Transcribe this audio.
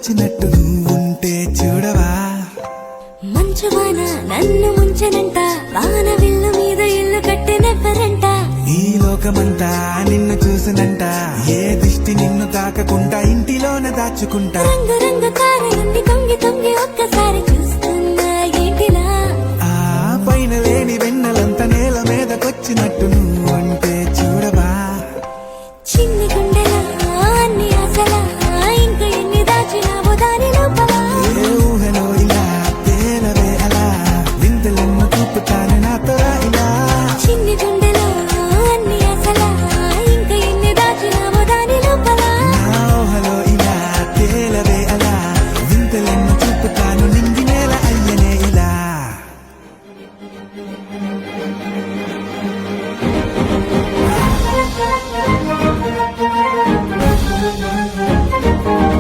వచ్చినట్టు నువ్వుంటే చూడవా. మంచువాన నన్ను ముంచనంట, వాన విల్లు మీద ఇల్లు కట్టినెవ్వరంట. ఈ లోకమంతా నిన్ను చూసినంట, ఏ దిష్టి నిన్ను తాకకుండా ఇంటిలోన దాచుకుంటా. రంగు రంగు కారణి తొంగి తొంగి ఒక్కసారి చూస్తున్నా ఏంటిలా. ఆ పైన లేని వెన్నెలంత నేల మీదకొచ్చినట్టు నువ్వుంటే చూడవా. చిన్ని గుండెలా అన్ని ఆశలా, ఇంకా ఎన్ని దాచినావో దాని లోపల. ఏ ఊహలో ఇలా తేలవే అలా, వింతలెన్నో చూపుతాను నాతో రా ఇలా. చిన్ని గుండెలో అన్ని ఆశలా, ఇంకా ఎన్ని దాచినావో దాని లోపల. నా ఊహలో ఇలా తేలవే అలా, వింతలెన్నో చూపుతాను నింగి నేల అయ్యనే ఇలా. Thank you.